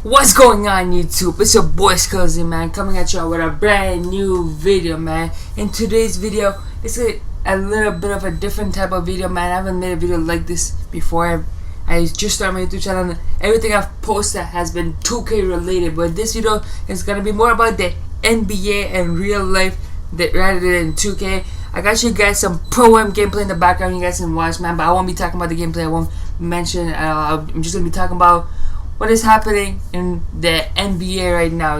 What's going on YouTube? It's your boy Skillzy, man, coming at you with a brand new video, man. In today's video, it's a little bit of a different type of video, man. I haven't made a video like this before. I just started my YouTube channel and everything I've posted has been 2K related, but this video is gonna be more about the NBA and real life rather than 2K. I got you guys some Pro-Am gameplay in the background you guys can watch, man, but I won't be talking about the gameplay. I won't mention I'm just gonna be talking about what is happening in the NBA right now,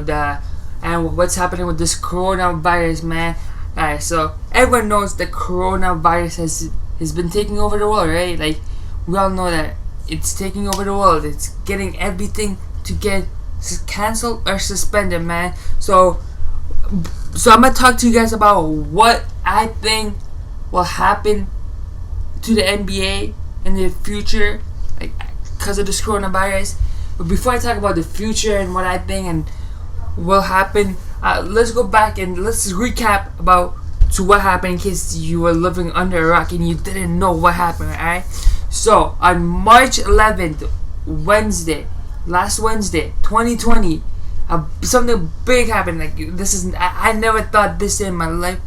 and what's happening with this coronavirus, man. Alright, so everyone knows the coronavirus has been taking over the world, right? Like, we all know that it's taking over the world. It's getting everything to get canceled or suspended, man. So I'm gonna talk to you guys about what I think will happen to the NBA in the future, like, because of this coronavirus. But before I talk about the future and what I think and will happen, let's go back and let's recap to what happened in case you were living under a rock and you didn't know what happened. Alright, so on March 11th, last Wednesday, 2020, something big happened. Like, I never thought this in my life.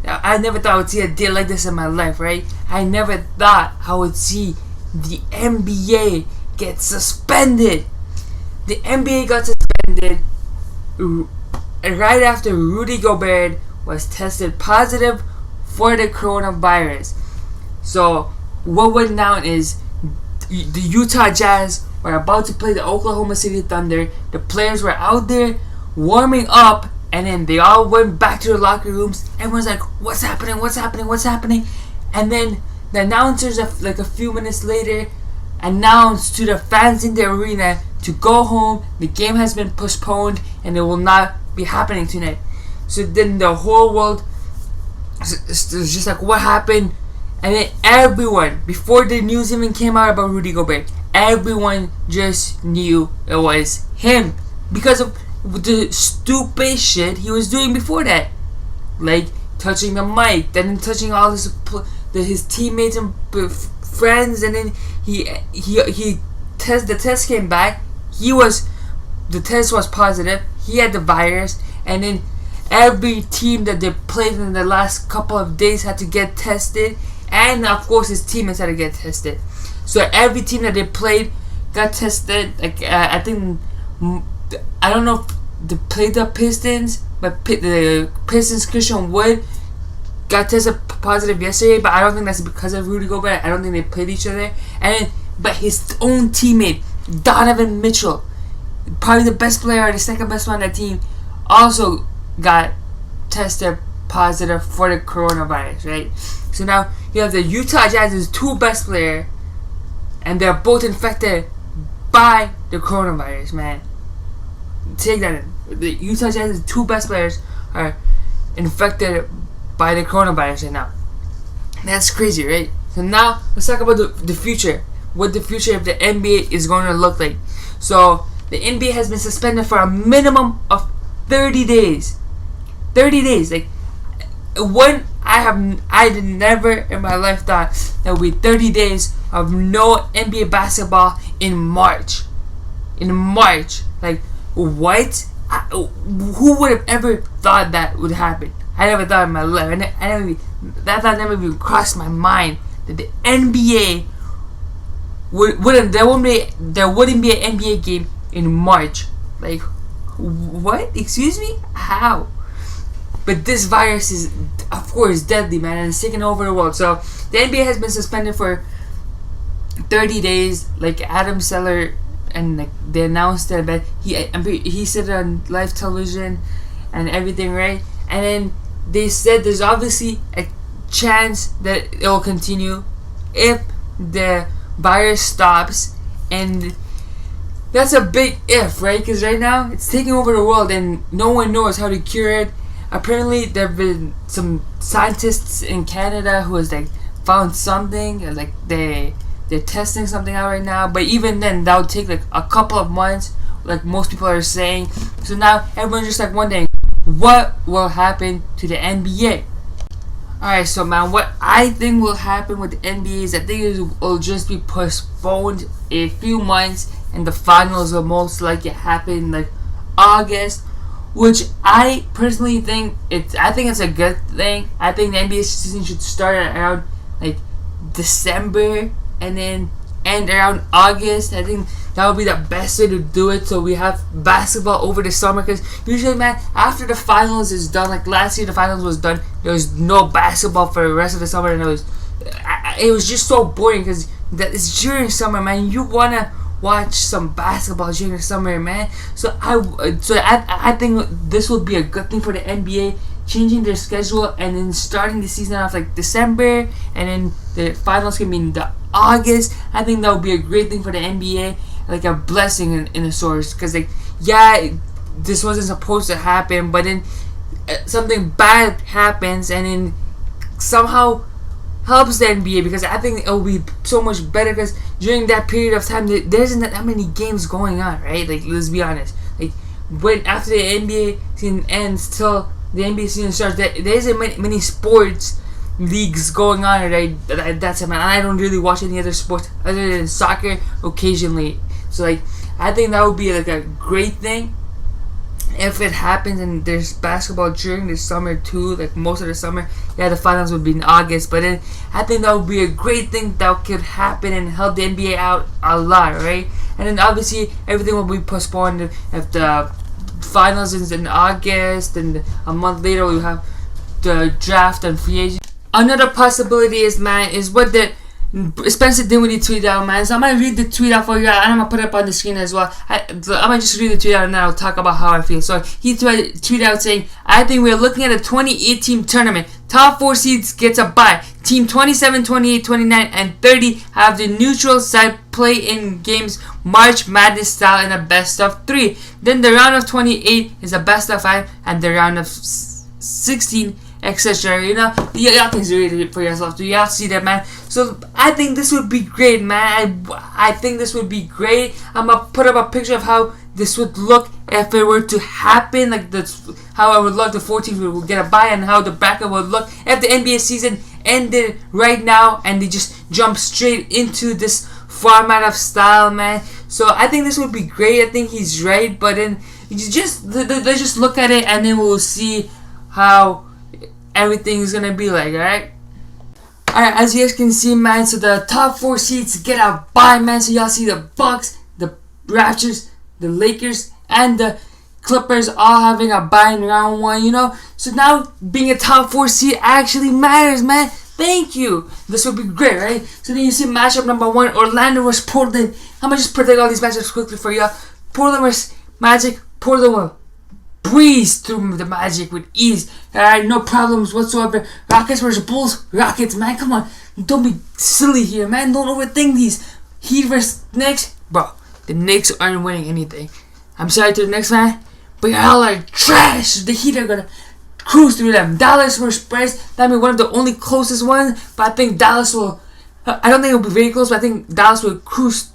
I never thought I would see a day like this in my life, right? I never thought I would see the NBA get suspended. The NBA got suspended right after Rudy Gobert was tested positive for the coronavirus. So what went down is the Utah Jazz were about to play the Oklahoma City Thunder. The players were out there warming up, and then they all went back to their locker rooms. Everyone's like, what's happening? What's happening? What's happening? And then the announcers, like a few minutes later, announced to the fans in the arena to go home. The game has been postponed and it will not be happening tonight. So then the whole world was just like, what happened? And then everyone, before the news even came out about Rudy Gobert, everyone just knew it was him because of the stupid shit he was doing before that, like touching the mic, then touching all his teammates and friends, and then the test came back. The test was positive. He had the virus, and then every team that they played in the last couple of days had to get tested, and of course his teammates had to get tested. So every team that they played got tested. Like, I think, I don't know if they played the Pistons, but the Pistons Christian Wood got tested positive yesterday, but I don't think that's because of Rudy Gobert. I don't think they played each other. But his own teammate, Donovan Mitchell, probably the best player or the second best one on that team, also got tested positive for the coronavirus, right? So now you have the Utah Jazz's two best players, and they're both infected by the coronavirus, man. Take that in. The Utah Jazz's two best players are infected by the coronavirus right now. That's crazy, right? So now let's talk about the future. What the future of the NBA is going to look like. So the NBA has been suspended for a minimum of 30 days. 30 days. Like, I did never in my life thought there would be 30 days of no NBA basketball in March. In March. Like, what? Who would have ever thought that would happen? I never thought in my life. That thought never even crossed my mind that the NBA there wouldn't be an NBA game in March. Like, what? Excuse me? How? But this virus is, of course, deadly, man, and it's taking over the world. So the NBA has been suspended for 30 days, like Adam Silver, and like they announced that, but he said it on live television and everything, right? And then they said there's obviously a chance that it will continue if the virus stops, and that's a big if, right? Because right now it's taking over the world and no one knows how to cure it. Apparently there have been some scientists in Canada who has like found something, and like they're testing something out right now, but even then that would take like a couple of months, like most people are saying. So now everyone's just like wondering what will happen to the NBA. Alright, so man, what I think will happen with the NBA is I think it will just be postponed a few months, and the finals will most likely happen like August, which I personally think it's a good thing. I think the NBA season should start around like December and then end around August. I think that would be the best way to do it, so we have basketball over the summer, because usually, man, after the finals is done, like last year the finals was done, there was no basketball for the rest of the summer, and it was just so boring, because it's during summer, man. You wanna watch some basketball during the summer, man. So I think this would be a good thing for the NBA, changing their schedule and then starting the season off like December, and then the finals can be in the August. I think that would be a great thing for the NBA, like a blessing in a source, because like, yeah, this wasn't supposed to happen, but then something bad happens and then somehow helps the NBA, because I think it will be so much better, because during that period of time there isn't that many games going on, right? Like, let's be honest, like when after the NBA season ends till the NBA season starts, there isn't many sports leagues going on, right? That's it, man. I don't really watch any other sports other than soccer occasionally. So like, I think that would be like a great thing if it happens, and there's basketball during the summer too, like most of the summer. Yeah, the finals would be in August, but then I think that would be a great thing that could happen and help the NBA out a lot, right? And then obviously everything will be postponed if the finals is in August, and a month later we have the draft and free agent. Another possibility is, man, is what the Spencer Dinwiddie tweeted out, man. So I'm gonna read the tweet out for you, and I'm gonna put it up on the screen as well. I'm gonna just read the tweet out and then I'll talk about how I feel. So he tweeted out saying, "I think we're looking at a 28-team tournament. Top 4 seeds gets a bye. Team 27, 28, 29, and 30 have the neutral side play in games March Madness style in a best of 3. Then the round of 28 is a best of 5, and the round of 16, etc." You know, y'all can read it for yourself. Do y'all see that, man? So I think this would be great, man. I think this would be great. I'm gonna put up a picture of how this would look if it were to happen. Like, that's how I would love the 4 teams would get a bye, and how the bracket would look if the NBA season ended right now and they just jump straight into this format of style, man. So I think this would be great. I think he's right, but then let's just look at it and then we'll see how everything is gonna be like. Alright, as you guys can see, man, so the top 4 seeds get a bye, man. So y'all see the Bucks, the Raptors, the Lakers, and the Clippers all having a bye in round 1, you know. So now being a top 4 seed actually matters, man. Thank you. This would be great, right? So then you see matchup number 1, Orlando vs Portland. I'm gonna just predict all these matchups quickly for y'all. Portland vs Magic. Portland will breeze through the Magic with ease. Alright, no problems whatsoever. Rockets vs Bulls. Rockets, man, come on. Don't be silly here, man. Don't overthink these. Heat vs Knicks. Bro, the Knicks aren't winning anything. I'm sorry to the Knicks, man, but y'all are trash. The Heat are gonna cruise through them. Dallas vs Spurs. That'll be one of the only closest ones, but I think Dallas will. I don't think it'll be very close, but I think Dallas will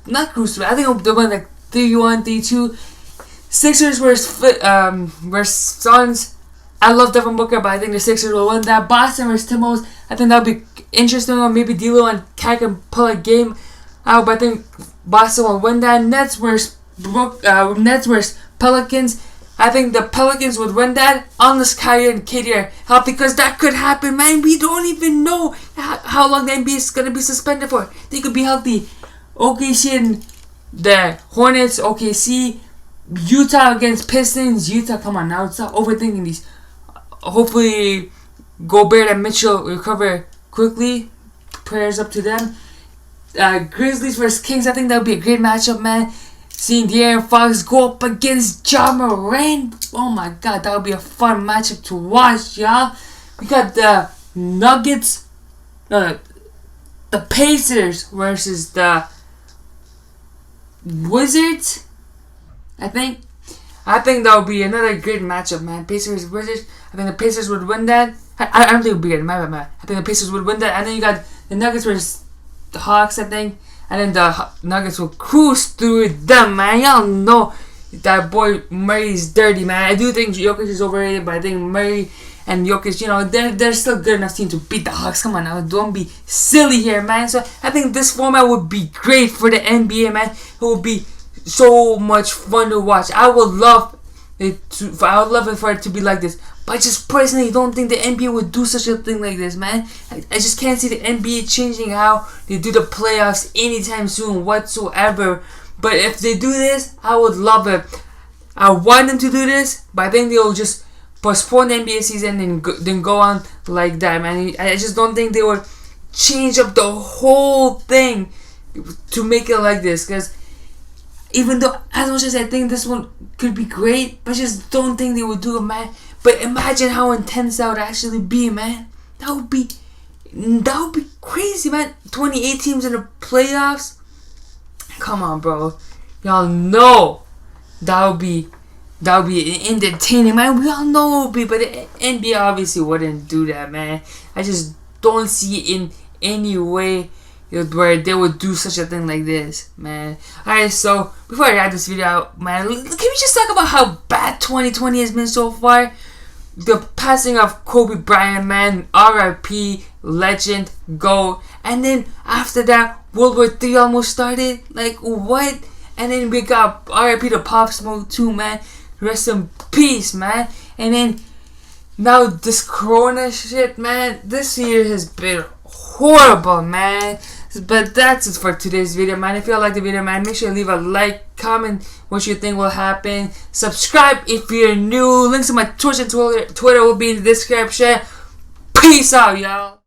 not cruise through. I think they'll win like 3-1, 3-2. Sixers versus Suns. I love Devin Booker, but I think the Sixers will win that. Boston versus Timberwolves. I think that'll be interesting. Or maybe D'Lo and Cat can pull a game out, but I think Boston will win that. Nets versus Pelicans. I think the Pelicans would win that unless Kyrie and KD are healthy, because that could happen, man. We don't even know how long the NBA is going to be suspended for. They could be healthy. OKC and the Hornets. OKC. Utah against Pistons. Utah, come on now. Stop overthinking these. Hopefully Gobert and Mitchell recover quickly. Prayers up to them. Grizzlies versus Kings. I think that would be a great matchup, man. Seeing De'Aaron Fox go up against Ja Morant. Oh my god, that would be a fun matchup to watch, y'all. We got the Nuggets. The Pacers versus the Wizards. I think that would be another great matchup, man. Pacers Wizards. I think the Pacers would win that. I don't think it would be good. My bad. I think the Pacers would win that. And then you got the Nuggets versus the Hawks, I think. And then the Nuggets will cruise through them, man. Y'all know that boy Murray's dirty, man. I do think Jokic is overrated, but I think Murray and Jokic, you know, they're still good enough team to beat the Hawks. Come on now, don't be silly here, man. So I think this format would be great for the NBA, man. It would be so much fun to watch. I would love it for it to be like this. But I just personally don't think the NBA would do such a thing like this, man. I just can't see the NBA changing how they do the playoffs anytime soon whatsoever. But if they do this, I would love it. I want them to do this, but I think they'll just postpone the NBA season and then go on like that, man. I just don't think they would change up the whole thing to make it like this. Because even though, as much as I think this one could be great, but I just don't think they would do it, man. But imagine how intense that would actually be, man. That would be crazy, man. 28 teams in the playoffs. Come on, bro. Y'all know that would be entertaining, man. We all know it would be, but the NBA obviously wouldn't do that, man. I just don't see it in any way where they would do such a thing like this, man. Alright, so before I wrap this video out, man, can we just talk about how bad 2020 has been so far? The passing of Kobe Bryant, man, R.I.P., legend, GOAT. And then after that, World War III almost started. Like, what? And then we got R.I.P. to Pop Smoke too, man. Rest in peace, man. And then now this Corona shit, man. This year has been horrible, man. But that's it for today's video, man. If you like the video, man, make sure to leave a like, comment what you think will happen, subscribe if you're new. Links to my Twitch and Twitter will be in the description. Peace out, y'all.